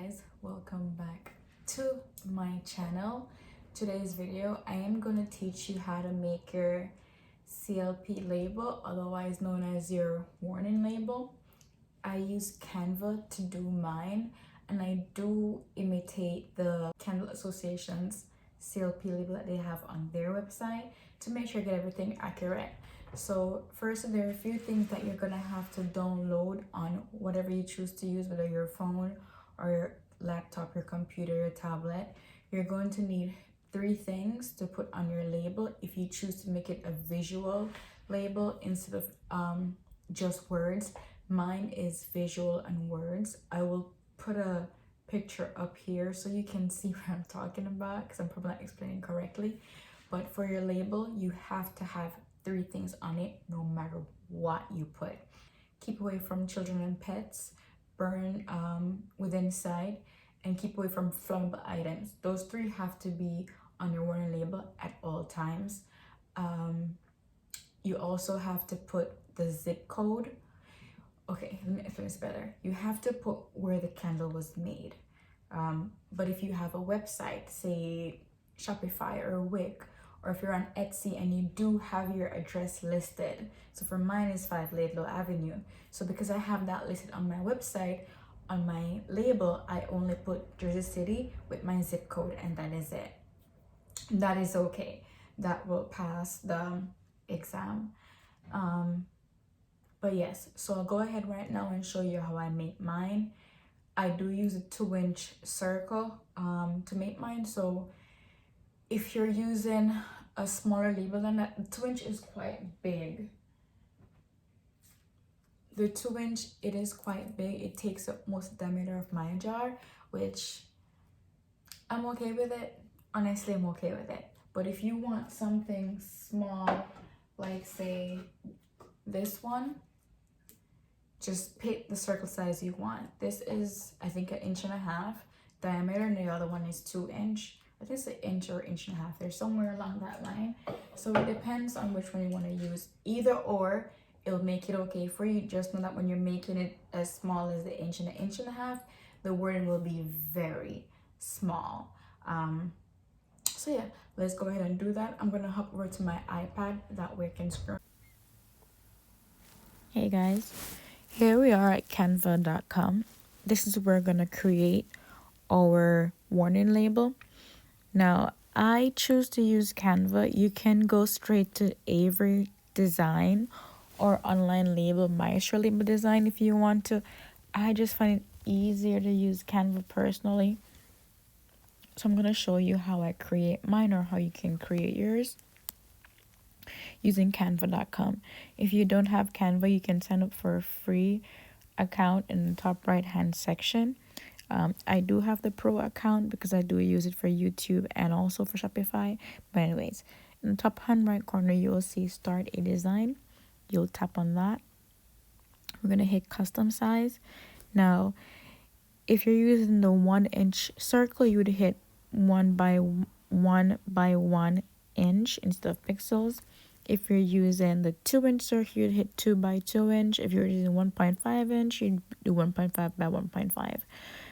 guys, welcome back to my channel. Today's video I am going to teach you how to make your CLP label, otherwise known as your warning label. I use Canva to do mine, and I do imitate the Candle Association's CLP label that they have on their website to make sure I get everything accurate. So first, there are a few things that you're gonna have to download on whatever you choose to use, whether your phone or your laptop, your computer, your tablet. You're going to need 3 things to put on your label if you choose to make it a visual label instead of just words. Mine is visual and words. I will put a picture up here so you can see what I'm talking about, because I'm probably not explaining correctly. But for your label, you have to have 3 things on it no matter what you put. Keep away from children and pets, burn within sight, and keep away from flammable items. Those 3 have to be on your warning label at all times. You also have to put the zip code. Okay, let me explain this better. You have to put where the candle was made. But if you have a website, say Shopify or Wix, or if you're on Etsy and you do have your address listed. So for mine is 5 Laidlaw Avenue. So because I have that listed on my website, on my label, I only put Jersey City with my zip code, and that is it. That is okay. That will pass the exam. But yes, so I'll go ahead right now and show you how I make mine. I do use a 2-inch circle to make mine. So if you're using a smaller label than that, the 2-inch is quite big. The 2-inch, it is quite big. It takes up most of the diameter of my jar, which I'm okay with it. Honestly, I'm okay with it. But if you want something small, like say this one, just pick the circle size you want. This is, I think, 1.5 inches diameter, and the other one is 2-inch. I think it's 1 inch or 1.5 inches. They're somewhere along that line. So it depends on which one you want to use. Either or, it'll make it okay for you. Just know that when you're making it as small as 1 inch and 1.5 inches, the wording will be very small. So yeah, let's go ahead and do that. I'm gonna hop over to my iPad, that way I can scroll. Hey guys, here we are at canva.com. This is where we're gonna create our warning label. Now, I choose to use Canva. You can go straight to Avery Design or Online Label Maestro Label Design if you want to. I just find it easier to use Canva personally. So I'm going to show you how I create mine, or how you can create yours using canva.com. If you don't have Canva, you can sign up for a free account in the top right hand section. I do have the pro account because I do use it for YouTube and also for Shopify. But anyways, in the top hand right corner, you will see start a design. You'll tap on that. We're going to hit custom size. Now, if you're using the 1-inch circle, you would hit 1 by 1 inch instead of pixels. If you're using the 2-inch circle, you'd hit 2 by 2 inch. If you're using 1.5 inch, you'd do 1.5 by 1.5.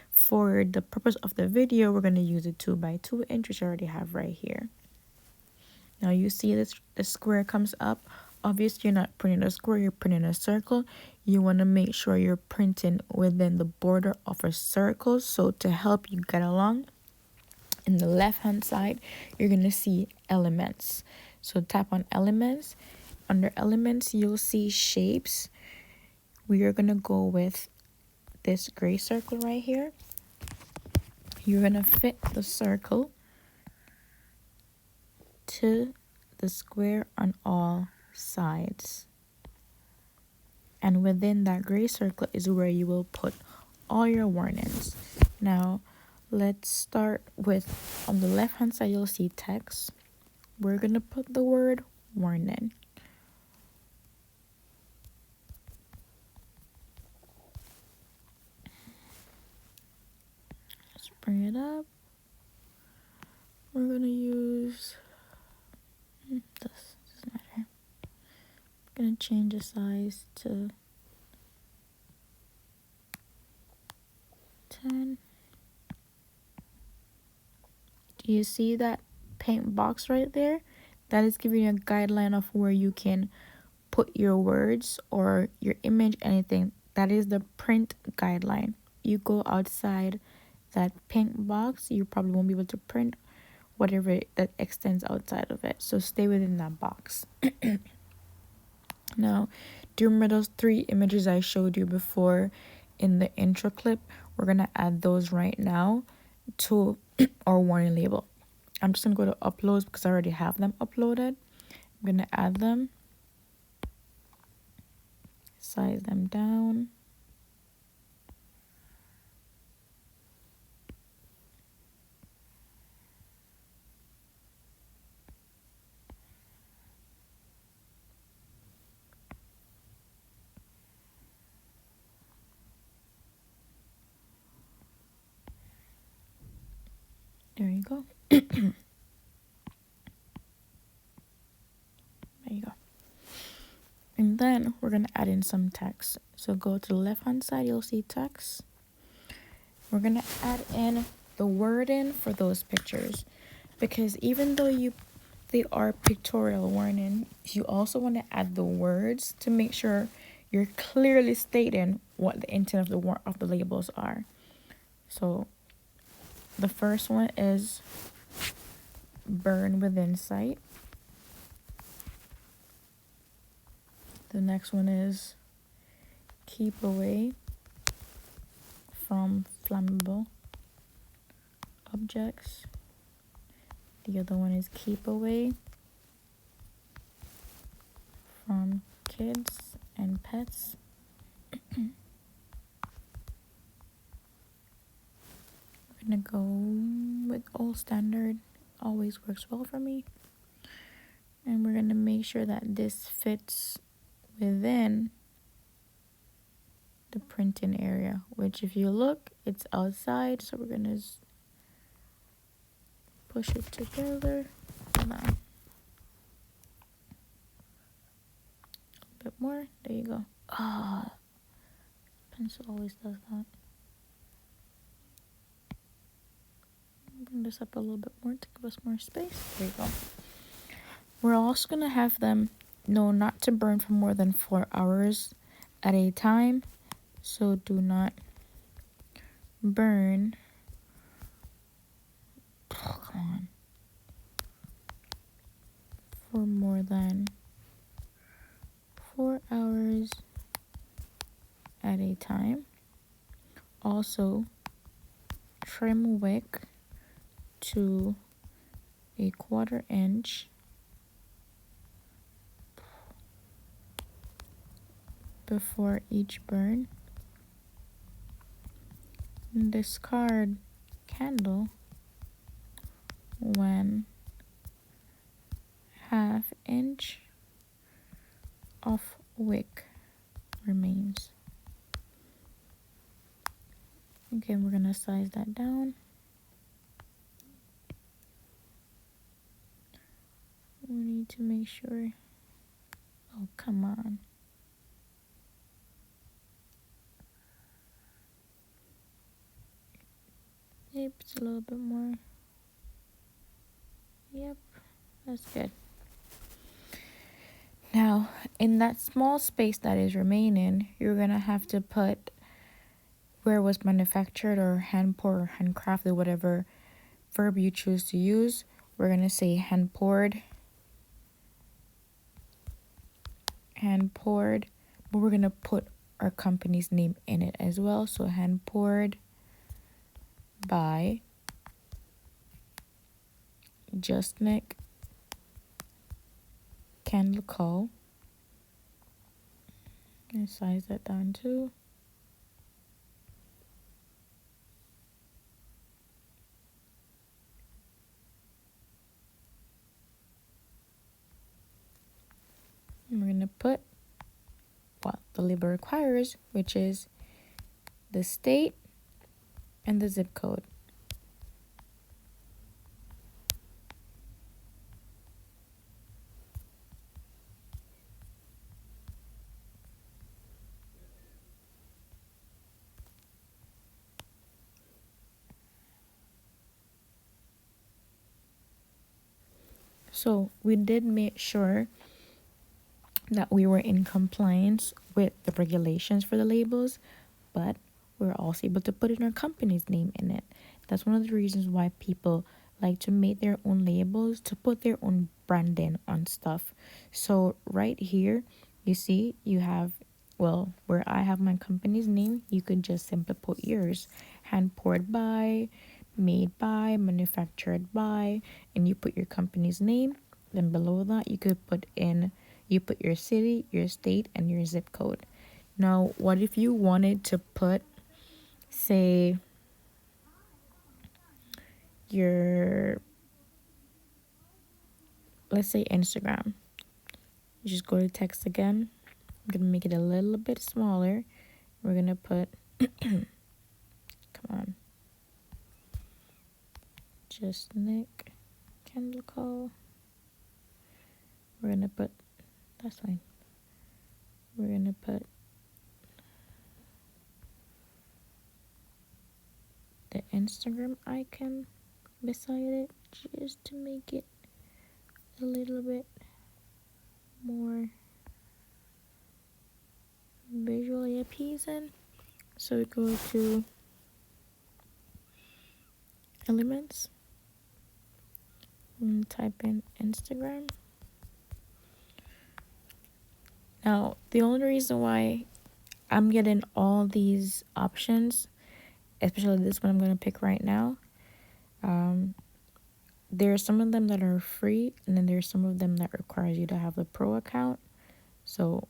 For the purpose of the video, we're going to use a 2 by 2 inch, which I already have right here. Now you see this, the square comes up. Obviously, you're not printing a square, you're printing a circle. You want to make sure you're printing within the border of a circle. So to help you get along, in the left hand side, you're going to see elements. So tap on elements. Under elements, you'll see shapes. We are going to go with this gray circle right here. You're going to fit the circle to the square on all sides. And within that gray circle is where you will put all your warnings. Now, let's start with, on the left hand side, you'll see text. We're going to put the word warning. Let's bring it up. We're going to use this, doesn't matter. I'm going to change the size to 10. You see that pink box right there? That is giving you a guideline of where you can put your words or your image, anything. That is the print guideline. You go outside that pink box, you probably won't be able to print whatever that extends outside of it. So stay within that box. Now, do you remember those 3 images I showed you before in the intro clip? We're going to add those right now to our warning label. I'm just going to go to uploads because I already have them uploaded. I'm going to add them, size them down. There you go. There you go. And then we're going to add in some text. So go to the left hand side, you'll see text. We're going to add in the wording for those pictures, because even though they are pictorial warning, you also want to add the words to make sure you're clearly stating what the intent of the labels are. So the first one is burn within sight. The next one is keep away from flammable objects. The other one is keep away from kids and pets. We're gonna go with old standard, always works well for me. And we're gonna make sure that this fits within the printing area, which if you look, it's outside. So we're gonna push it together. Hold on. A bit more. There you go. Pencil always does that. Bring this up a little bit more to give us more space. There you go. We're also gonna have them know not to burn for more than 4 hours at a time. So do not burn. Oh, come on. For more than 4 hours at a time. Also, trim wick to a 1/4 inch before each burn. Discard candle when 1/2 inch of wick remains. Okay, we're gonna size that down. We need to make sure. Oh, come on. Yep, it's a little bit more. Yep, that's good. Now, in that small space that is remaining, you're gonna have to put where it was manufactured or hand poured or handcrafted, whatever verb you choose to use. We're gonna say hand poured, but we're gonna put our company's name in it as well. So hand poured by Just Nick Candle Co. And size that down too. And we're gonna put what the label requires, which is the state and the zip code. So we did make sure that we were in compliance with the regulations for the labels, but we're also able to put in our company's name in it. That's one of the reasons why people like to make their own labels, to put their own branding on stuff. So right here, you see you have, well, where I have my company's name, you could just simply put yours. Hand poured by, made by, manufactured by, and you put your company's name. Then below that, you put your city, your state, and your zip code. Now, what if you wanted to put, say, your, let's say Instagram. You just go to text again. I'm going to make it a little bit smaller. We're going to put, come on, just Nick Candle Call. We're going to put, that's fine. We're going to put the Instagram icon beside it just to make it a little bit more visually appeasing. So we go to elements and type in Instagram. Now, the only reason why I'm getting all these options, especially this one I'm going to pick right now, there are some of them that are free, and then there's some of them that requires you to have the pro account. So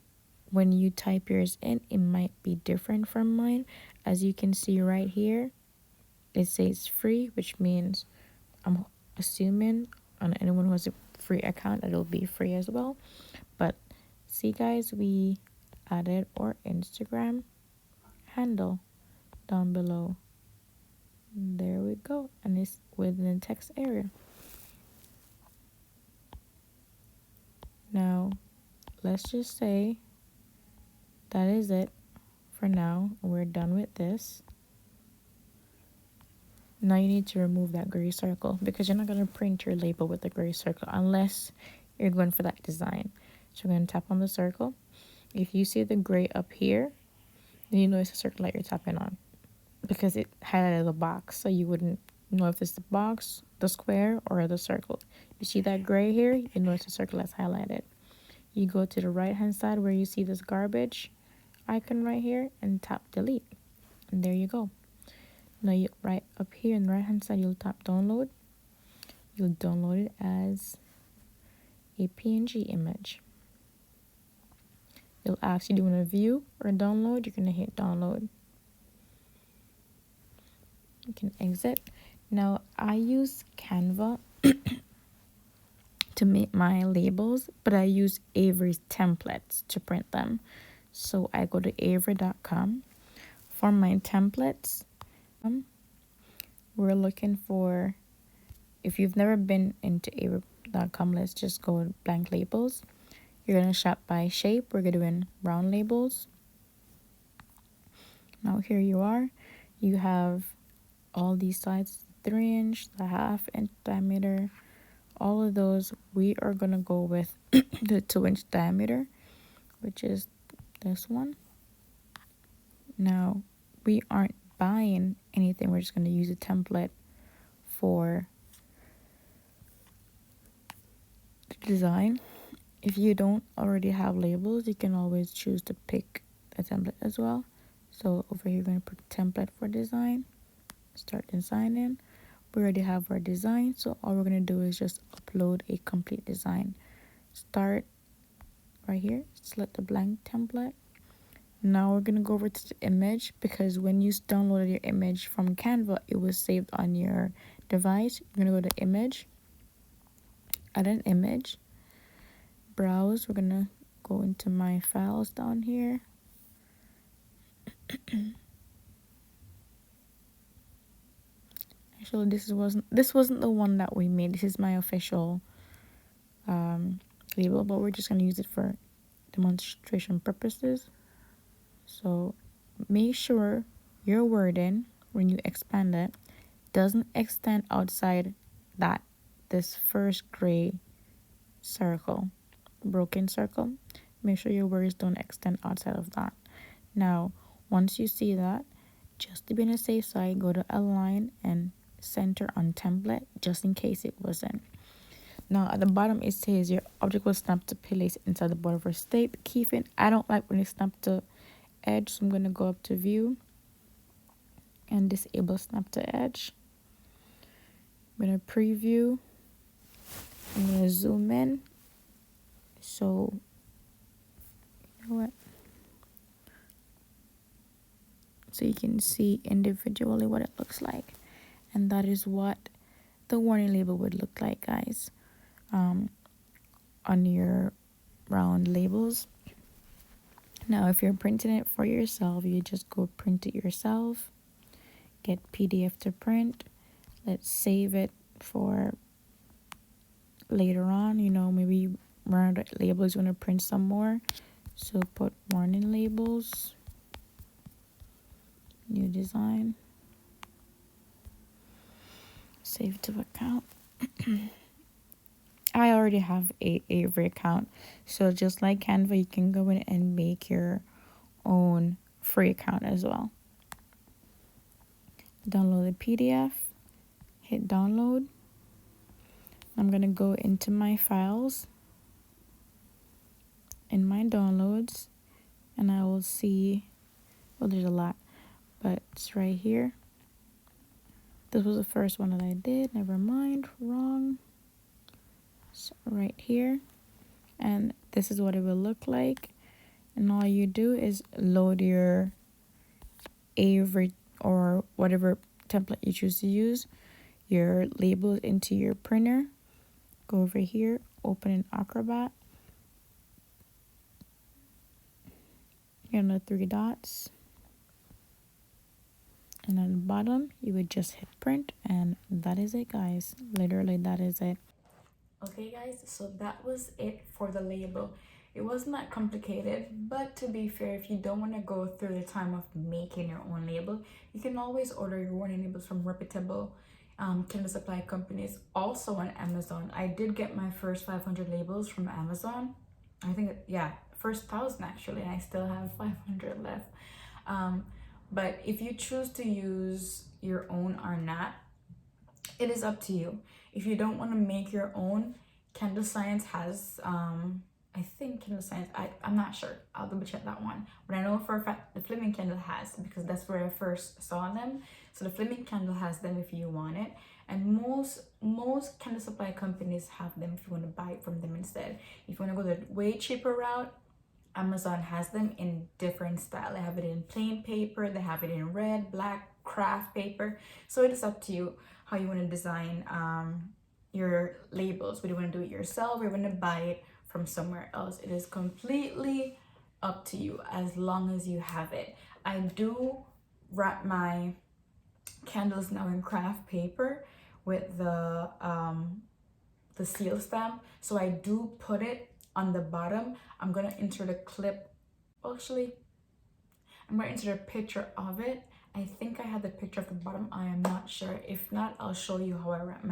when you type yours in, it might be different from mine. As you can see right here, it says free, which means I'm assuming on anyone who has a free account, it'll be free as well. But see, guys, we added our Instagram handle down below. There we go, and it's within the text area. Now, let's just say that is it for now. We're done with this. Now you need to remove that gray circle because you're not going to print your label with the gray circle unless you're going for that design. So we're going to tap on the circle. If you see the gray up here, then you know it's a circle that you're tapping on because it highlighted the box, so you wouldn't know if it's the box, the square, or the circle. You see that gray here, you know it's a circle that's highlighted. You go to the right hand side where you see this garbage icon right here and tap delete, and there you go. Now you right up here on the right hand side, you'll tap download. You'll download it as a PNG image. It'll ask you, do you want to view or download? You're going to hit download. You can exit. Now I use Canva to make my labels, but I use Avery's templates to print them. So I go to avery.com. For my templates, we're looking for, if you've never been into avery.com, let's just go with blank labels. You're going to shop by shape. We're doing round labels. Now here you are. You have all these sides, 3-inch, the 1/2-inch diameter, all of those. We are going to go with the 2-inch diameter, which is this one. Now, we aren't buying anything. We're just going to use a template for the design. If you don't already have labels, you can always choose to pick a template as well. So over here, we're going to put template for design. Start designing. We already have our design, so all we're going to do is just upload a complete design. Start right here, select the blank template. Now we're going to go over to the image, because when you downloaded your image from Canva, it was saved on your device. You're going to go to image, add an image, browse. We're going to go into my files down here. Actually, this wasn't the one that we made. This is my official label, but we're just going to use it for demonstration purposes. So make sure your wording, when you expand it, doesn't extend outside this first gray circle, broken circle. Make sure your words don't extend outside of that. Now, once you see that, just to be on the safe side, go to align and center on template, just in case it wasn't. Now at the bottom it says your object will snap to place inside the border for state keyframe. I don't like when it snaps to edge, so I'm going to go up to view and disable snap to edge. I'm going to preview. I'm going to zoom in. So, you know what? So you can see individually what it looks like. And that is what the warning label would look like, guys. On your round labels. Now, if you're printing it for yourself, you just go print it yourself. Get PDF to print. Let's save it for later on. You know, maybe round labels you want to print some more. So put warning labels. New design. Save to account. I already have a Avery account, so just like Canva, you can go in and make your own free account as well. Download the PDF, hit download. I'm gonna go into my files, in my downloads, and I will see, well, there's a lot, but it's right here. This was the first one that I did, never mind, wrong. So right here, and this is what it will look like. And all you do is load your Avery or whatever template you choose to use, your labels into your printer. Go over here, open an Acrobat. Here on the three dots. And at the bottom, you would just hit print, and that is it, guys. Literally, that is it. Okay guys, so that was it for the label. It wasn't that complicated, but to be fair, if you don't want to go through the time of making your own label, you can always order your warning labels from reputable canvas supply companies, also on Amazon. I did get my first 500 labels from Amazon. I think, yeah, first 1,000 actually, and I still have 500 left. But if you choose to use your own or not, it is up to you. If you don't want to make your own, Candle Science has, I think Candle Science, I'm not sure. I'll double check that one. But I know for a fact the Flaming Candle has, because that's where I first saw them. So the Flaming Candle has them if you want it. And most candle supply companies have them if you want to buy it from them instead. If you want to go the way cheaper route, Amazon has them in different style. They have it in plain paper, they have it in red, black, craft paper. So it is up to you how you want to design your labels. Whether you want to do it yourself or you want to buy it from somewhere else. It is completely up to you as long as you have it. I do wrap my candles now in craft paper with the seal stamp. So I do put it on the bottom. I'm gonna insert a clip. Actually, I'm gonna insert a picture of it. I think I have the picture of the bottom. I am not sure. If not, I'll show you how I wrap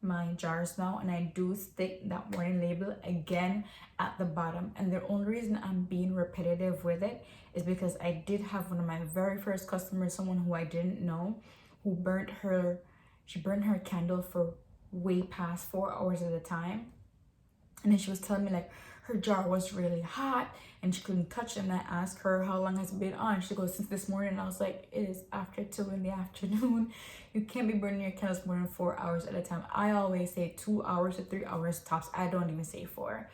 my jars now. And I do stick that warning label again at the bottom. And the only reason I'm being repetitive with it is because I did have one of my very first customers, someone who I didn't know, who burnt her candle for way past 4 hours at a time. And then she was telling me like her jar was really hot and she couldn't touch it. And I asked her how long has it been on. She goes, since this morning. And I was like, it is after 2 in the afternoon. You can't be burning your candles more than 4 hours at a time. I always say 2 hours to 3 hours tops. I don't even say 4,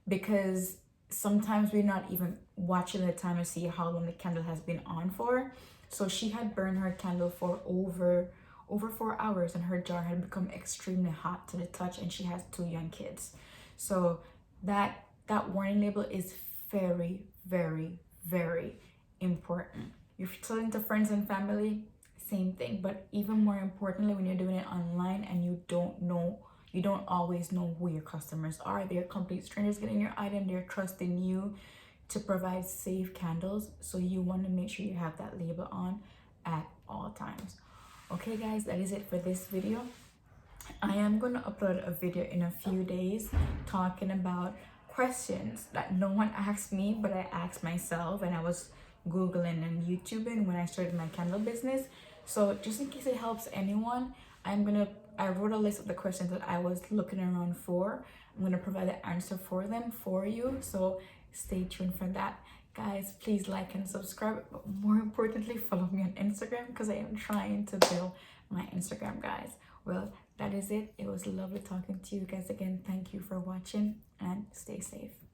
because sometimes we're not even watching the time to see how long the candle has been on for. So she had burned her candle for over 4 hours, and her jar had become extremely hot to the touch, and she has 2 young kids. So that warning label is very, very, very important. You're telling to friends and family, same thing. But even more importantly, when you're doing it online and you don't always know who your customers are. They're complete strangers getting your item. They're trusting you to provide safe candles. So you want to make sure you have that label on at all times. Okay guys, that is it for this video. I am going to upload a video in a few days talking about questions that no one asked me, but I asked myself, and I was Googling and YouTubing when I started my Canva business. So just in case it helps anyone, I wrote a list of the questions that I was looking around for. I'm gonna provide the answer for them for you. So stay tuned for that. Guys, please like and subscribe, but more importantly, follow me on Instagram because I am trying to build my Instagram, guys. Well, that is it. It was lovely talking to you guys again. Thank you for watching and stay safe.